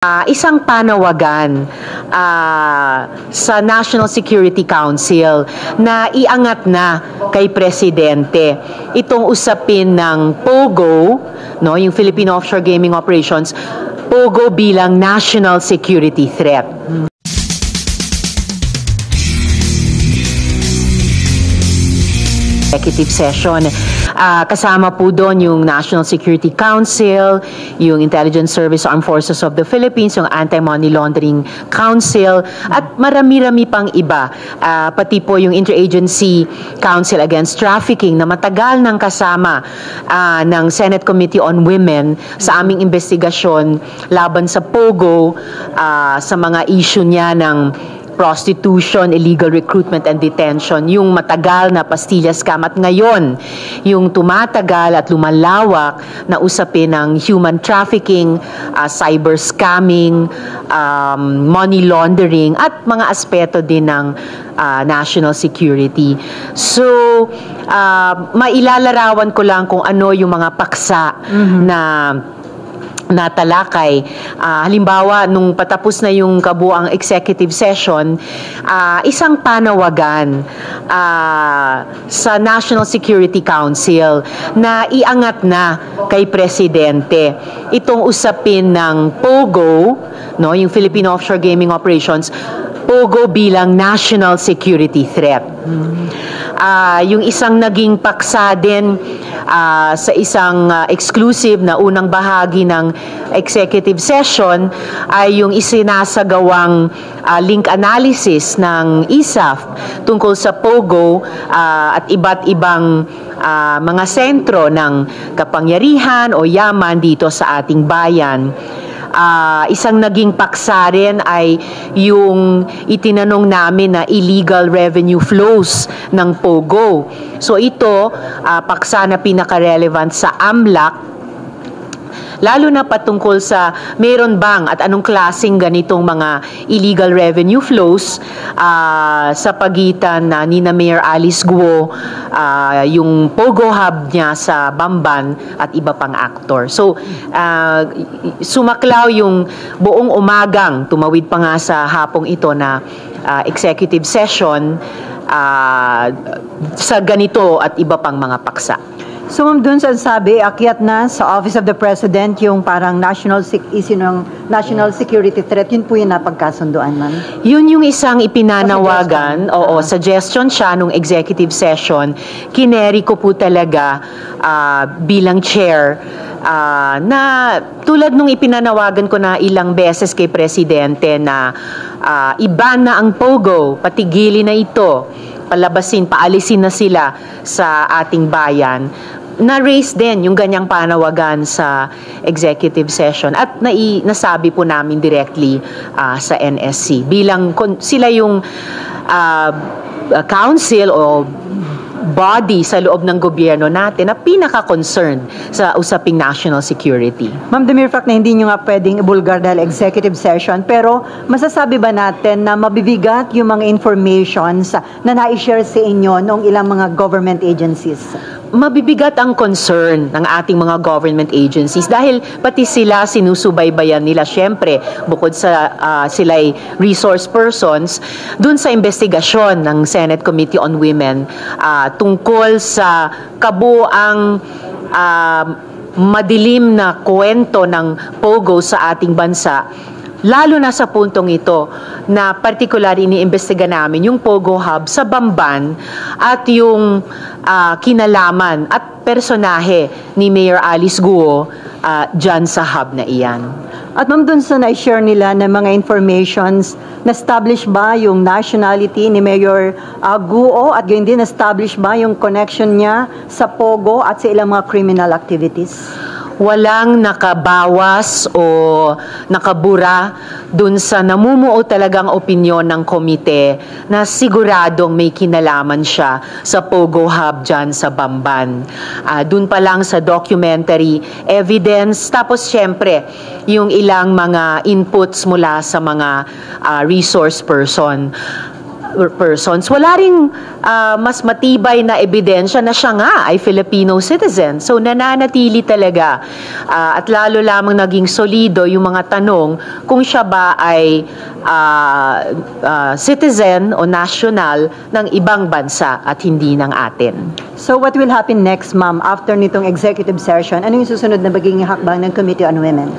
Isang panawagan sa National Security Council na iangat na kay Presidente itong usapin ng POGO, no, yung Philippine Offshore Gaming Operations, POGO bilang national security threat. Executive session. Kasama po doon yung National Security Council, yung Intelligence Service Armed Forces of the Philippines, yung Anti-Money Laundering Council, at marami-rami pang iba. Pati po yung Interagency Council Against Trafficking na matagal nang kasama ng Senate Committee on Women sa aming investigasyon laban sa POGO, sa mga issue niya ng prostitution, illegal recruitment and detention, yung matagal na pastilla scam at ngayon yung tumatagal at lumalawak na usapin ng human trafficking, cyber scamming, money laundering at mga aspeto din ng national security. So, mailalarawan ko lang kung ano yung mga paksa na talakay. Halimbawa, nung patapos na yung kabuang executive session, isang panawagan sa National Security Council na iangat na kay Presidente itong usapin ng POGO, no, yung Philippine Offshore Gaming Operations, POGO bilang national security threat. Yung isang naging paksa din sa isang exclusive na unang bahagi ng executive session ay yung isinasagawang link analysis ng ISAF tungkol sa POGO at iba't ibang mga sentro ng kapangyarihan o yaman dito sa ating bayan. Isang naging paksa rin ay yung itinanong namin na illegal revenue flows ng POGO. So ito, paksa na pinaka-relevant sa AMLAC, lalo na patungkol sa meron bang at anong klaseng ganitong mga illegal revenue flows sa pagitan ni na Mayor Alice Guo, yung POGO hub niya sa Bamban at iba pang aktor. So, sumaklaw yung buong umagang, tumawid pa nga sa hapong ito na executive session sa ganito at iba pang mga paksa. So, ma'am, dun sa sabi, akyat na sa Office of the President yung parang issue ng national security threat, yun po yung napagkasunduan, ma'am? Yun yung isang ipinanawagan, suggestion siya nung executive session. Kineri ko po talaga bilang chair na tulad nung ipinanawagan ko na ilang beses kay Presidente na iban na ang POGO, patigilin na ito, palabasin, paalisin na sila sa ating bayan. Na-raise din yung ganyang panawagan sa executive session at nasabi po namin directly sa NSC bilang sila yung council o body sa loob ng gobyerno natin na pinaka-concerned sa usaping national security. Ma'am, the mere fact na hindi nyo nga pwedeng ibulgar dahil executive session, pero masasabi ba natin na mabibigat yung mga informations na na-share sa inyo ng ilang mga government agencies? Mabibigat ang concern ng ating mga government agencies dahil pati sila sinusubaybayan nila syempre bukod sa sila'y resource persons dun sa investigasyon ng Senate Committee on Women tungkol sa kabuang madilim na kwento ng POGO sa ating bansa. Lalo na sa puntong ito na particular iniimbestiga namin yung POGO hub sa Bamban at yung kinalaman at personahe ni Mayor Alice Guo dyan sa hub na iyan. At ma'am, dun sa na-share nila ng mga informations, na-establish ba yung nationality ni Mayor Guo at gayon din na-establish ba yung connection niya sa POGO at sa ilang mga criminal activities? Walang nakabawas o nakabura dun sa namumuo talagang opinyon ng komite na siguradong may kinalaman siya sa POGO hub dyan sa Bamban. Dun pa lang sa documentary evidence, tapos syempre yung ilang mga inputs mula sa mga resource person. persons, wala ring mas matibay na ebidensya na siya nga ay Filipino citizen. So nananatili talaga at lalo lamang naging solido yung mga tanong kung siya ba ay citizen o national ng ibang bansa at hindi ng atin. So what will happen next, ma'am, after nitong executive session? Ano yung susunod na magiging hakbang ng Committee on Women?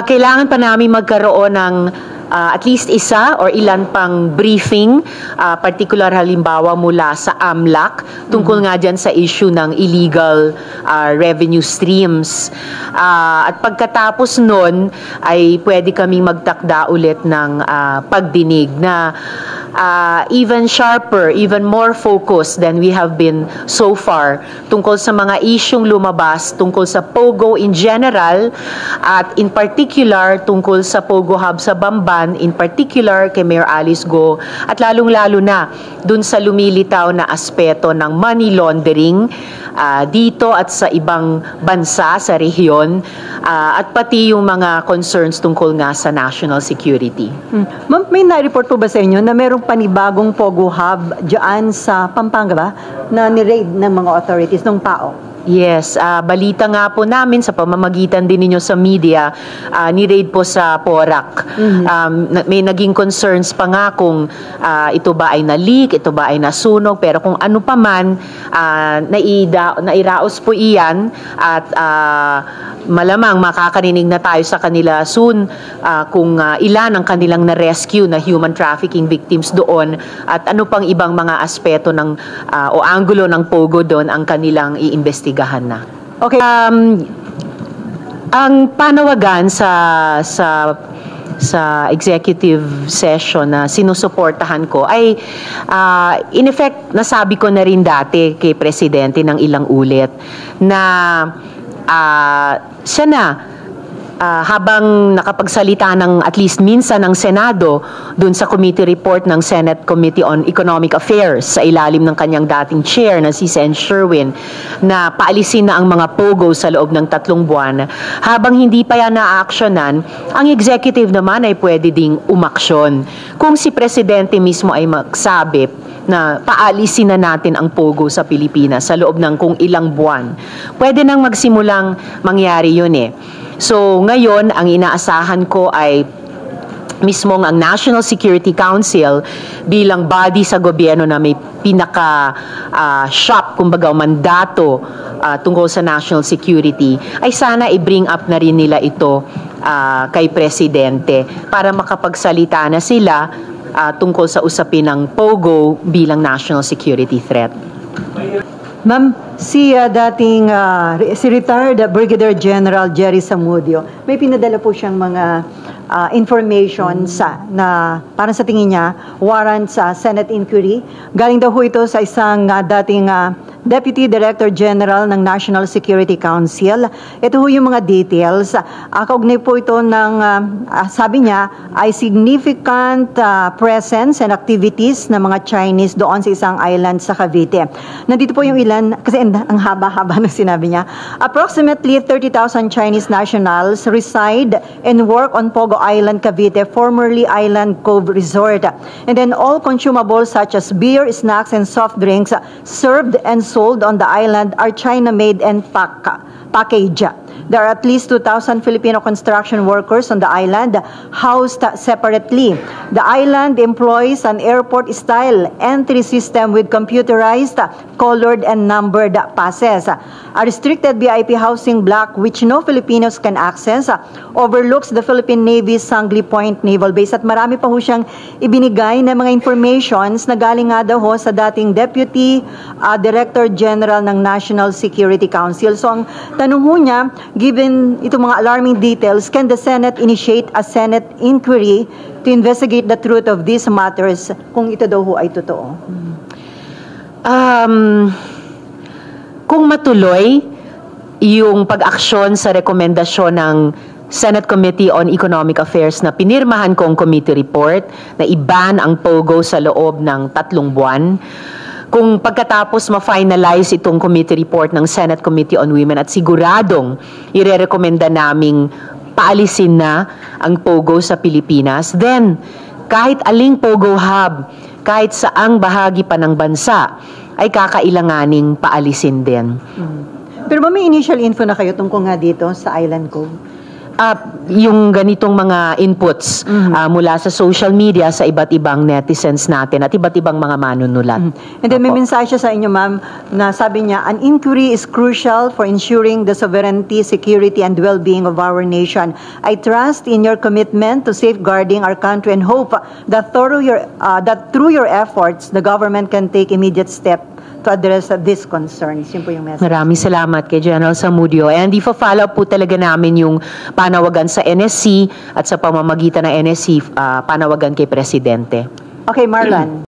Kailangan pa namin magkaroon ng at least isa or ilan pang briefing, particular halimbawa mula sa AMLAC, tungkol nga dyan sa issue ng illegal revenue streams. At pagkatapos nun, ay pwede kaming magtakda ulit ng pagdinig na even sharper, even more focused than we have been so far tungkol sa mga isyung lumabas, tungkol sa POGO in general, at in particular tungkol sa POGO Hub sa Bamban, in particular kay Mayor Alice Go, at lalong-lalo na dun sa lumilitaw na aspeto ng money laundering dito at sa ibang bansa, sa rehiyon, at pati yung mga concerns tungkol nga sa national security. Ma'am, may na-report po ba sa inyo na merong panibagong POGO Hub dyan sa Pampanga ba na ni-raid ng mga authorities ng PAO? Yes, balita nga po namin sa pamamagitan din ninyo sa media, ni-raid po sa Porac. May naging concerns pa nga kung ito ba ay na-leak, ito ba ay nasunog, pero kung ano pa man, nairaos po iyan at malamang makakarinig na tayo sa kanila soon kung ilan ang kanilang na-rescue na human trafficking victims doon at ano pang ibang mga aspeto ng o anggulo ng POGO doon ang kanilang iimbestigahan na. Okay. Ang panawagan sa executive session na sinusuportahan ko ay in effect nasabi ko na rin dati kay Presidente ng ilang ulit na siya na habang nakapagsalita ng at least minsan ng Senado dun sa committee report ng Senate Committee on Economic Affairs sa ilalim ng kanyang dating chair na si Sen. Sherwin na paalisin na ang mga POGO sa loob ng 3 buwan, habang hindi pa yan na-actionan, ang executive naman ay pwede ding umaksyon. Kung si Presidente mismo ay magsabi na paalisin na natin ang POGO sa Pilipinas sa loob ng kung ilang buwan, pwede nang magsimulang mangyari yun eh. So ngayon, ang inaasahan ko ay mismong ang National Security Council bilang body sa gobyerno na may pinaka-shop, kumbaga mandato tungkol sa national security, ay sana i-bring up na rin nila ito kay Presidente para makapagsalita na sila tungkol sa usapin ng POGO bilang national security threat. Ma'am, si retired Brigadier General Jerry Zamudio, may pinadala po siyang mga information na parang sa tingin niya warrant sa Senate inquiry. Galing daw ho ito sa isang dating Deputy Director General ng National Security Council. Ito ho yung mga details. Kaugnay po ito ng, sabi niya, ay significant presence and activities ng mga Chinese doon sa isang island sa Cavite. Nandito po yung ilan, kasi ang haba-haba na sinabi niya. Approximately 30,000 Chinese nationals reside and work on Pogo Island, Cavite, formerly Island Cove Resort. And then all consumables such as beer, snacks, and soft drinks served and sold on the island are China-made and packaged. There are at least 2,000 Filipino construction workers on the island housed separately. The island employs an airport-style entry system with computerized, colored, and numbered passes. A restricted VIP housing block which no Filipinos can access overlooks the Philippine Navy's Sangley Point Naval Base. At marami pa ho siyang ibinigay na mga informations na galing nga daw ho sa dating Deputy Director General ng National Security Council. So ang tanong ho niya, given itong mga alarming details, can the Senate initiate a Senate inquiry to investigate the truth of these matters kung ito daw ho ay totoo? Kung matuloy yung pag-aksyon sa rekomendasyon ng Senate Committee on Economic Affairs na pinirmahan kong committee report na i-ban ang POGO sa loob ng 3 buwan, kung pagkatapos ma-finalize itong committee report ng Senate Committee on Women at siguradong irerekomenda naming paalisin na ang POGO sa Pilipinas, then kahit aling POGO hub kahit saang bahagi pa ng bansa ay kakailanganing paalisin din. Pero ba may initial info na kayo tungkol nga dito sa Island Cove? Yung ganitong mga inputs mula sa social media sa iba't ibang netizens natin at iba't ibang mga manunulat. And then may mensahe siya sa inyo, ma'am, na sabi niya, an inquiry is crucial for ensuring the sovereignty, security, and well-being of our nation. I trust in your commitment to safeguarding our country and hope that through your efforts, the government can take immediate steps to address these concerns. Yun po yung message. Maraming salamat kay General Zamudio. And i-follow po talaga namin yung panawagan sa NSC at sa pamamagitan ng NSC, panawagan kay Presidente. Okay, Marlon.